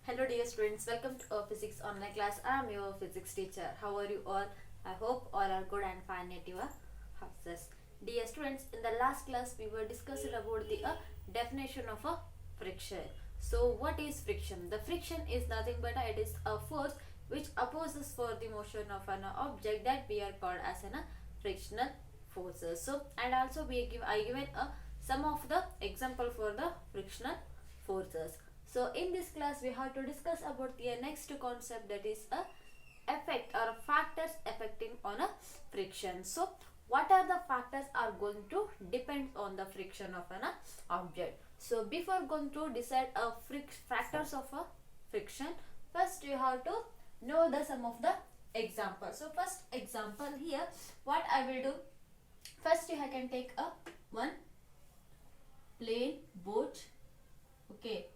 Hello dear students, welcome to our physics online class. I am your physics teacher. How are you all? I hope all are good and fine at your houses. Dear students, in the last class we were discussing about the definition of a friction. So what is friction? The friction is nothing but it is a force which opposes for the motion of an object that we are called as an frictional forces. So and also I given some of the example for the frictional forces. So in this class we have to discuss about the next concept, that is a effect or factors affecting on a friction. So what are the factors are going to depend on the friction of an object. So before going to decide factors of a friction, first you have to know the some of the examples. So first example here, what I will do, first you can take a one plain board. Okay,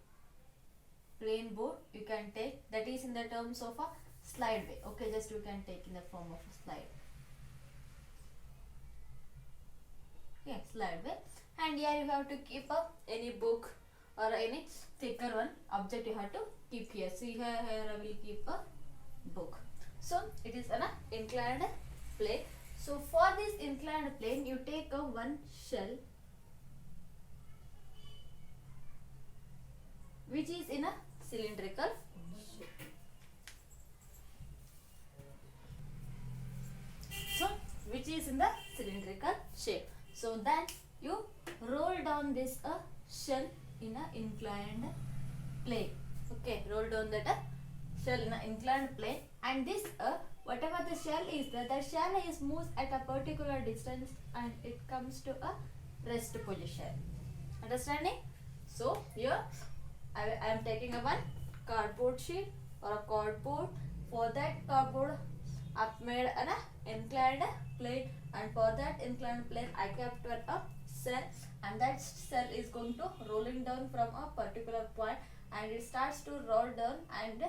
plain board you can take, that is in the terms of a slide way. Okay, just you can take in the form of a slide. Okay, slide way. And here you have to keep up any book or any thicker one object you have to keep here. See here I will keep a book. So it is an inclined plane. So for this inclined plane you take a one shell which is in a cylindrical shape. So which is in the cylindrical shape. So then you roll down this shell in a inclined plane. Okay, roll down that shell in an inclined plane, and this whatever the shell is, the shell is moves at a particular distance and it comes to a rest position. Understanding? So here I am taking a one cardboard sheet or a cardboard. For that cardboard I've made an inclined plane, and for that inclined plane I kept a cell, and that cell is going to rolling down from a particular point, and it starts to roll down and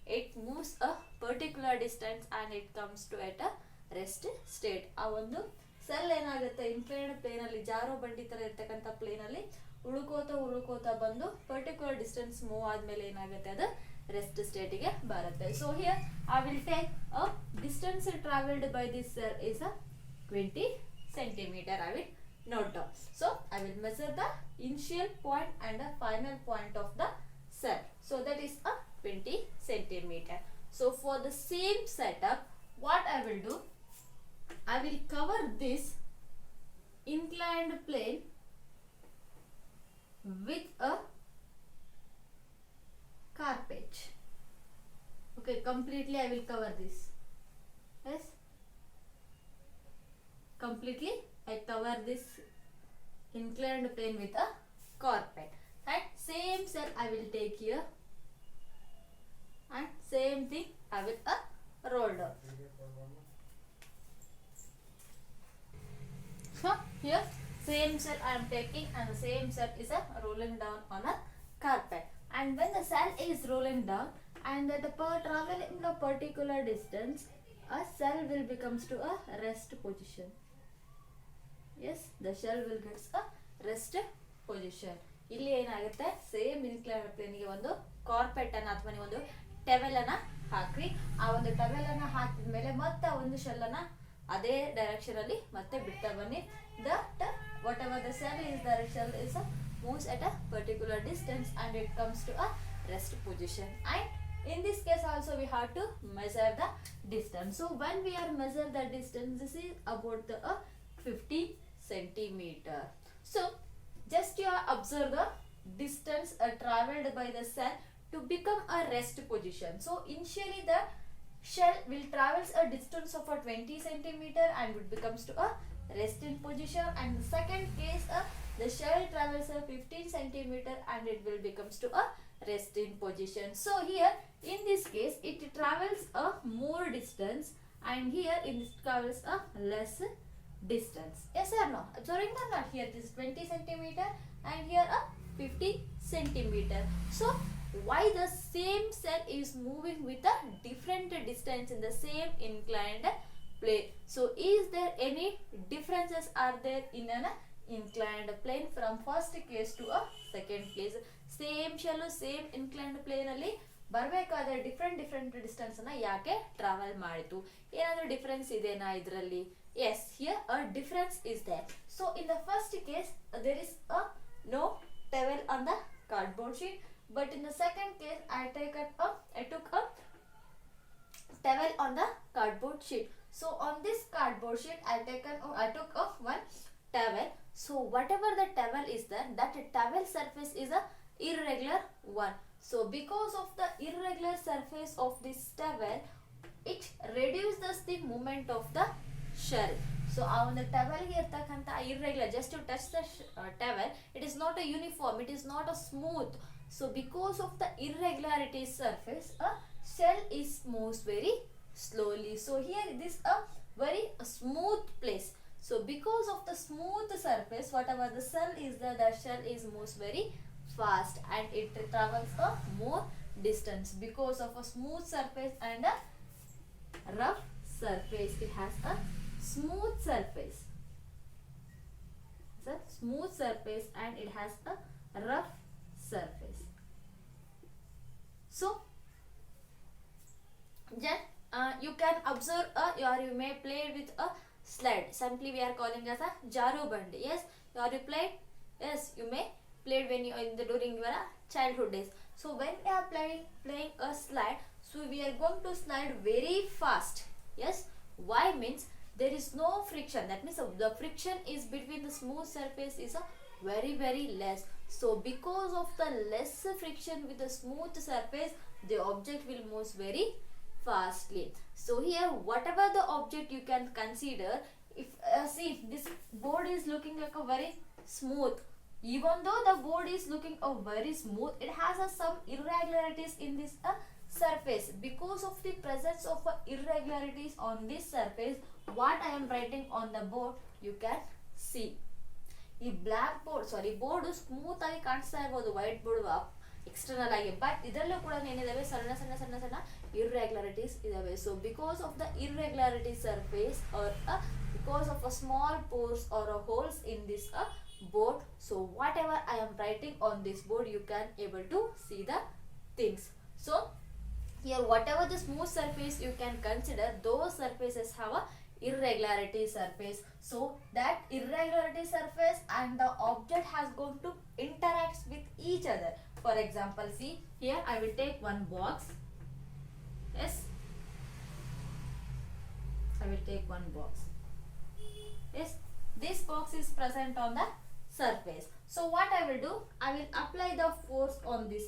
it moves a particular distance and it comes to at a rest state. ಆ ಒಂದು cell ಏನಾಗುತ್ತೆ, inclined plane ಅಲ್ಲಿ ಜಾರೋ ಬಂಡಿ ತರ ಇರ್ತಕ್ಕಂಥ plane ಅಲ್ಲಿ ಉಳ್ಕೋತಾ ಬಂದು particular distance move ಆದ್ಮೇಲೆ ಏನಾಗುತ್ತೆ, ಅದು ರೆಸ್ಟ್ ಸ್ಟೇಟ್ ಗೆ ಬರುತ್ತೆ. So here I will take a distance travelled by this cell is a 20 centimeter. I will note down. So I will measure the initial point and the final point of the cell. So that is a 20 centimeter. So for the same setup, what I will do, I will cover this inclined plane with a carpet. Okay, completely I will cover this. Yes, completely I cover this inclined plane with a carpet, and same cell I will take here, and same thing I will roll down. So here same cell I am taking, and the same cell is rolling down on a carpet. And when the cell is rolling down and the traveling a particular distance, a cell will becomes to a rest position. Yes, the shell will gets a rest position. ಇಲ್ಲಿ ಏನಾಗುತ್ತೆ, same inclined ಪ್ಲೇನ್ಗೆ ಒಂದು carpet ಅನ್ನ ಅಥವಾ ನೀವು ಒಂದು towel ಅನ್ನ ಹಾಕ್ರಿ. ಆ ಒಂದು ಟವೆಲ್ ಅನ್ನ ಹಾಕಿದ ಮೇಲೆ ಮತ್ತೆ ಒಂದು ಶೆಲ್ ಅನ್ನ ಅದೇ ಡೈರೆಕ್ಷನ್ ಅಲ್ಲಿ ಮತ್ತೆ ಬಿಡ್ತಾ ಬನ್ನಿ. That whatever the cell is, the shell is moves at a particular distance and it comes to a rest position. And in this case also we have to measure the distance. So when we are measure the distance, this is about the 50 centimeter. So just you observe the distance traveled by the cell to become a rest position. So initially the shell will travels a distance of a 20 centimeter and it becomes to a resting position, and the second case the shell travels a 15 centimeter and it will becomes to a resting position. So here in this case it travels a more distance, and here in this travels a less distance. Yes or no? Observing or not? Here this is 20 centimeter and here a 50 centimeter. So why the same cell is moving with a different distance in the same inclined plane? So is there any differences are there in an inclined plane from first case to a second case? Same shallow, same inclined plane ಅಲ್ಲಿ ಬರಬೇಕಾದ್ರೆ different distance ಅನ್ನ ಯಾಕೆ travel ಮಾಡಿತು? ಏನಾದರೂ difference ಇದೆನಾ ಇದರಲ್ಲಿ? Yes, here a difference is there. So in the first case there is a no towel on the cardboard sheet, but in the second case I took a towel on the cardboard sheet. So on this cardboard sheet I took one towel. So whatever the towel is there, that towel surface is a irregular one. So because of the irregular surface of this towel, it reduces the movement of the shell. So on the towel ಗೆ ಇರ್ತಕ್ಕಂತ irregular, just to touch the towel, it is not a uniform, it is not a smooth. So because of the irregularity surface, a shell is moves very slowly. So here this a very smooth place. So because of the smooth surface, whatever the shell is there, the shell is moves very fast and it travels a more distance. Because of a smooth surface and a rough surface, it has a smooth surface. It's a smooth surface and it has a rough surface. So then you can observe or you may play with a slide. Simply we are calling as a jaru bandi. Yes, or you played? Yes, you may played when you during your childhood days. So when we are playing a slide, so we are going to slide very fast. Yes, why means there is no friction. That means the friction is between the smooth surface is a very less. So because of the less friction with the smooth surface, the object will move very fastly. So here whatever the object you can consider, if see this board is looking like a very smooth, even though the board is looking a very smooth, it has some irregularities in this surface. Because of the presence of irregularities on this surface, what I am writing on the board you can see. ಈ black board smooth ಆಗಿ ಕಾಣಿಸ್ತಾ ಇರ್ಬೋದು white board external ಆಗಿ, but ಇದರಲ್ಲೂ ಕೂಡ ಏನಿದಾವೆ ಸಣ್ಣ irregularities ಇದಾವೆ. So because of the irregularity surface or because of a small pores or holes in this board, so whatever I am writing on this board you can able to see the things. So here whatever the smooth surface you can consider, those surfaces have a irregularity surface. So that irregularity surface and the object has going to interact with each other. For example, see here I will take one box. Yes, I will take one box. Yes, this box is present on the surface. So what I will do, I will apply the force on this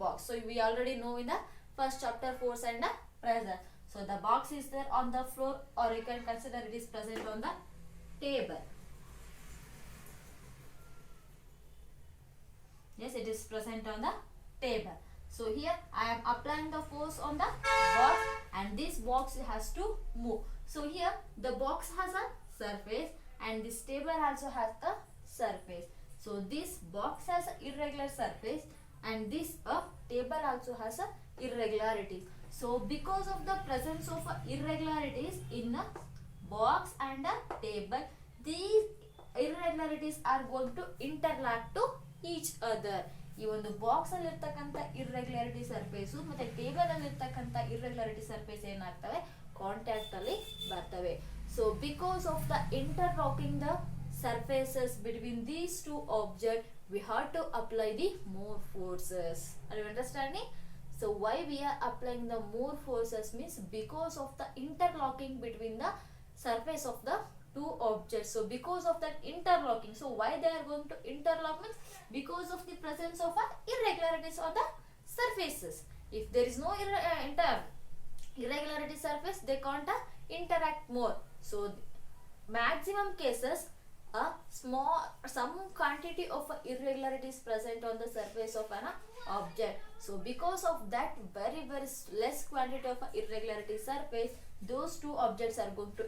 box. So we already know in the first chapter force and the pressure. So the box is there on the floor, or you can consider it is present on the table. Yes, it is present on the table. So here I am applying the force on the box and this box has to move. So here the box has a surface and this table also has a surface. So this box has an irregular surface and this table also has a irregularities. So because of the presence of irregularities in a box and a table, these irregularities are going to interlock to each other. ಈ ಒಂದು box ಅಲ್ಲಿ ಇರ್ತಕ್ಕಂಥ irregularity surface ಮತ್ತೆ table ಅಲ್ಲಿ ಇರ್ತಕ್ಕಂಥ irregularity surface ಏನಾಗ್ತವೆ, contact ಅಲ್ಲಿ ಬರ್ತವೆ. So because of the interlocking the surfaces between these two objects, we have to apply the more forces. Are you understanding? So why we are applying the more forces means because of the interlocking between the surface of the two objects. So because of that interlocking, so why they are going to interlock means because of the presence of irregularities on the surfaces. If there is no irregularity surface, they can't interact more. So maximum cases some quantity of irregularities present on the surface of an object. So because of that very less quantity of irregularity surface, those two objects are going to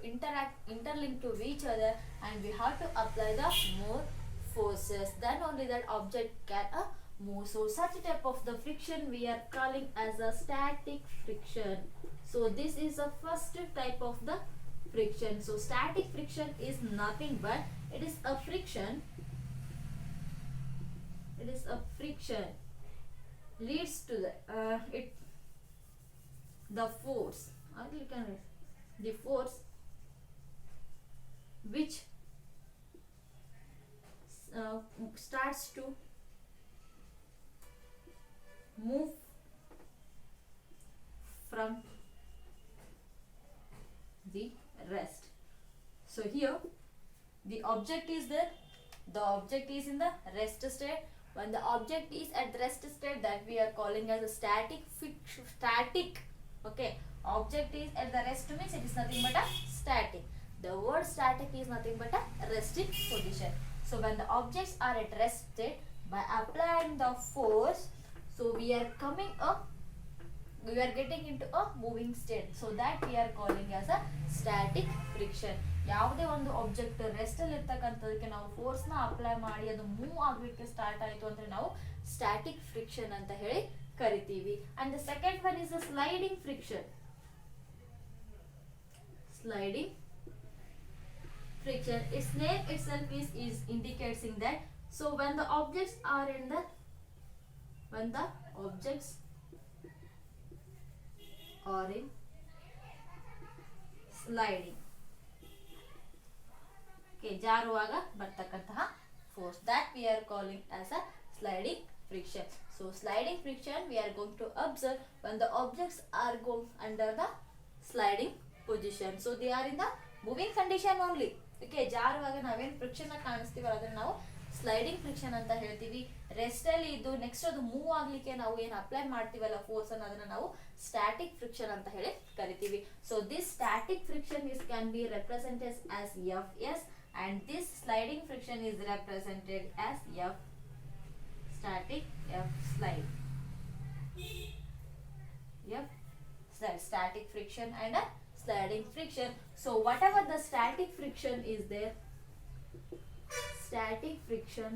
interlink to each other and we have to apply the more forces, then only that object can move. So such type of the friction we are calling as a static friction. So this is the first type of the friction. So static friction is nothing but it is a friction leads to the force, or you can write the force which starts to move from the rest. So here the object is there, the object is in the rest state. When the object is at the rest state, that we are calling as a static. Okay, object is at the rest means it is nothing but a static. The word static is nothing but a resting position. So when the objects are at rest state, by applying the force, so we are getting into a moving state. So that we are calling as a static friction. ಯಾವುದೇ ಒಂದು object rest ಅಲ್ಲಿ ಇರ್ತಕ್ಕಂಥದಕ್ಕೆ ನಾವು force ನ apply ಮಾಡಿ ಅದು move ಆಗಲಿಕ್ಕೆ start ಆಯಿತು ಅಂದ್ರೆ ನಾವು ಸ್ಟ್ಯಾಟಿಕ್ ಫ್ರಿಕ್ಷನ್ ಅಂತ ಹೇಳಿ ಕರಿತೀವಿ. And the second one is the sliding friction. Sliding friction, its name itself is indicating that. So when the objects are in sliding, okay, ಜಾರುವಾಗ ಬರ್ತಕ್ಕಂತಹ force, that we are calling as a sliding friction. So sliding friction we are going to observe when the objects are going under the sliding position. So they are in the moving condition only. Okay, ಜಾರುವಾಗ ನಾವೇನು friction ಕಾಣಿಸ್ತೀವಲ್ಲ ಅದನ್ನ ನಾವು sliding friction ಅಂತ ಹೇಳ್ತೀವಿ. Rest ಅಲ್ಲಿ ಇದ್ದು next ಅದು move ಆಗ್ಲಿಕ್ಕೆ ನಾವು ಏನು ಅಪ್ಲೈ ಮಾಡ್ತೀವಲ್ಲ ಫೋರ್ಸ್ ಅನ್ನು, ಅದನ್ನ ನಾವು ಸ್ಟ್ಯಾಟಿಕ್ ಫ್ರಿಕ್ಷನ್ ಅಂತ ಹೇಳಿ ಕರಿತೀವಿ. So this static friction is can be represented as Fs, and this sliding friction is represented as F static, F slide, F static friction and a sliding friction. So whatever the static friction is there, static friction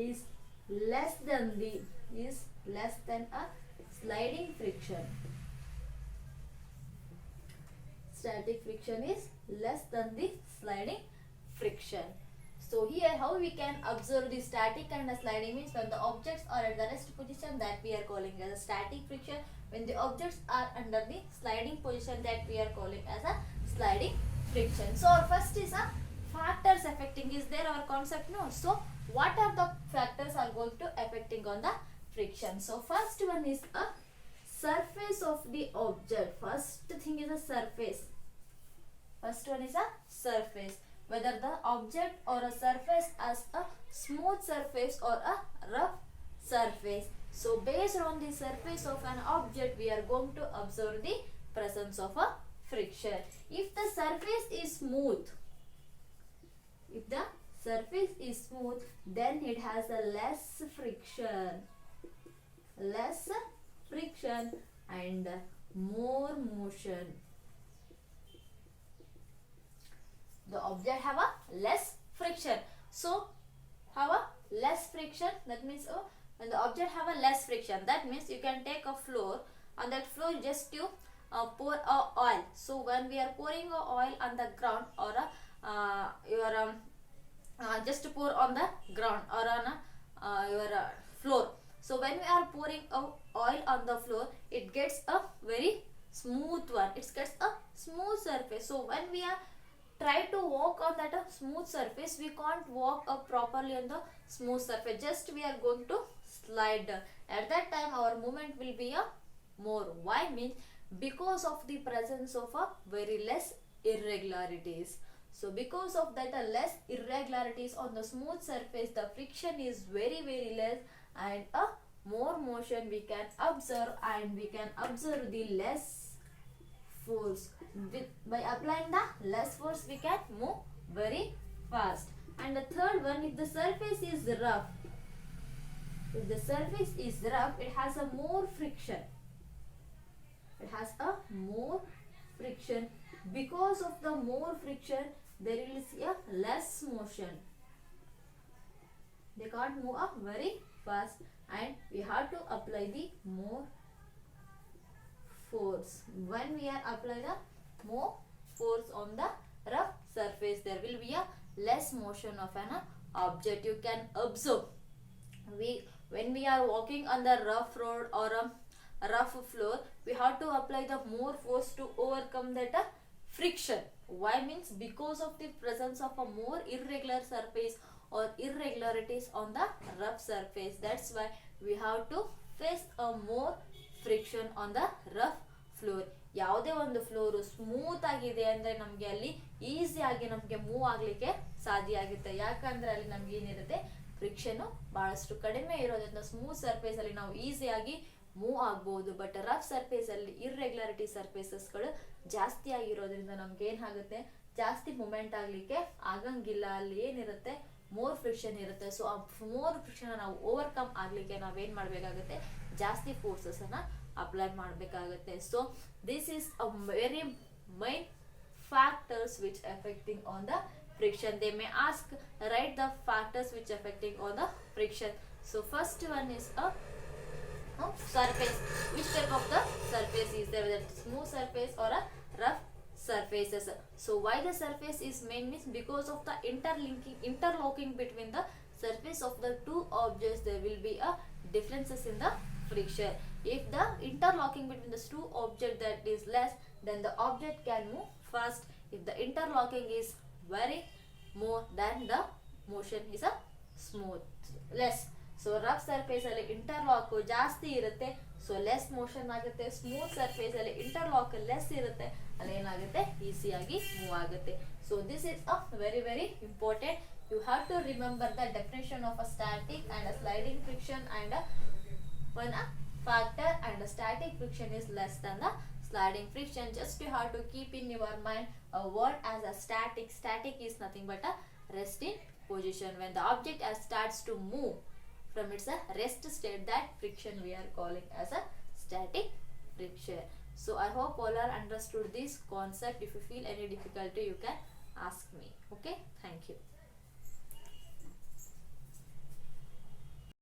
is less than a sliding friction. Static friction is less than the sliding friction. So here how we can observe the static and the sliding means when the objects are at the rest position, that we are calling as a static friction. When the objects are under the sliding position, that we are calling as a sliding friction. So our first is a factors affecting. Is there our concept? No. So what are the factors are going to affecting on the friction? So first one is a surface of the object. First thing is a surface. First one is a surface. Whether the object or a surface as a smooth surface or a rough surface. So based on the surface of an object, we are going to observe the presence of a friction. If the surface is smooth, then it has a less friction and more motion. The object have a less friction. So have a less friction, that means when the object have a less friction, that means you can take a floor. On that floor just you pour a oil. So when we are pouring a oil on the ground or just pour on the ground or on your floor. So when we are pouring oil on the floor, it gets a very smooth one. It gets a smooth surface. So when we are try to walk on that smooth surface, we can't walk properly on the smooth surface. Just we are going to slide. At that time our movement will be a more. Why? Means because of the presence of a very less irregularities. So because of that less irregularities on the smooth surface, the friction is very less and a more motion we can observe, and we can observe the less force. By applying the less force, we can move very fast. And the third one, if the surface is rough, it has a more friction. Because of the more friction, there is a less motion. They can't move up very fast, and we have to apply the more force. When we are apply the more force on the rough surface, there will be a less motion of an object. You can observe when we are walking on the rough road or a rough floor, we have to apply the more force to overcome that friction. Why means because of the presence of a more irregular surface or irregularities on the rough surface. That's why we have to face a more friction on the rough floor. ಯಾವುದೇ ಒಂದು floor smooth ಆಗಿದೆ ಅಂದರೆ ನಮಗೆ ಅಲ್ಲಿ ಈಸಿಯಾಗಿ ನಮಗೆ move ಆಗಲಿಕ್ಕೆ ಸಾಧ್ಯ ಆಗುತ್ತೆ. ಯಾಕಂದ್ರೆ ಅಲ್ಲಿ ನಮ್ಗೆ ಏನಿರುತ್ತೆ, ಫ್ರಿಕ್ಷನ್ ಬಹಳಷ್ಟು ಕಡಿಮೆ ಇರೋದ್ರಿಂದ ಸ್ಮೂತ್ ಸರ್ಫೇಸ್ ಅಲ್ಲಿ ನಾವು ಈಸಿಯಾಗಿ ಮೂವ್ ಆಗ್ಬಹುದು. ಬಟ್ ರಫ್ ಸರ್ಫೇಸ್ ಅಲ್ಲಿ ಇರ್ರೆಗ್ಯುಲಾರಿಟಿ ಸರ್ಫೇಸಸ್ಗಳು ಜಾಸ್ತಿ ಆಗಿರೋದ್ರಿಂದ ನಮ್ಗೆ ಏನಾಗುತ್ತೆ, ಜಾಸ್ತಿ ಮೂಮೆಂಟ್ ಆಗ್ಲಿಕ್ಕೆ ಆಗಂಗಿಲ್ಲ. ಅಲ್ಲಿ ಏನಿರುತ್ತೆ, ಮೋರ್ ಫ್ರಿಕ್ಷನ್ ಇರುತ್ತೆ. ಸೊ ಆ ಮೋರ್ ಫ್ರಿಕ್ಷನ್ ನಾವು ಓವರ್ಕಮ್ ಆಗ್ಲಿಕ್ಕೆ ನಾವೇನ್ ಮಾಡ್ಬೇಕಾಗುತ್ತೆ, ಜಾಸ್ತಿ ಫೋರ್ಸಸ್ ಅನ್ನ ಅಪ್ಲೈ ಮಾಡಬೇಕಾಗುತ್ತೆ. So this is a very main factors which affecting on the friction. They may ask, write the factors which affecting on the friction. So first one is a surface. Which type of the surface is there, that smooth surface or a rough surfaces. So why the surface is main means because of the interlocking between the surface of the two objects, there will be a differences in the friction. If the interlocking between the two objects that is less, then the object can move fast. If the interlocking is very more, then the motion is a smooth less. So rough surface ಅಲ್ಲಿ interlock ಜಾಸ್ತಿ ಇರುತ್ತೆ, so less motion ಆಗುತ್ತೆ. Smooth surface ಅಲ್ಲಿ interlock less ಇರುತ್ತೆ, ಅಲ್ಲಿ ಏನಾಗುತ್ತೆ, ಈಸಿಯಾಗಿ move ಆಗುತ್ತೆ. So this is a very very important. You have to remember the definition of a static and a sliding friction and one factor, and the static friction is less than the sliding friction. Just you have to keep in your mind a word as a static. Static is nothing but a resting position. When the object starts to move from its rest state, that friction we are calling as a static friction. So I hope all are understood this concept. If you feel any difficulty, you can ask me. Okay, thank you.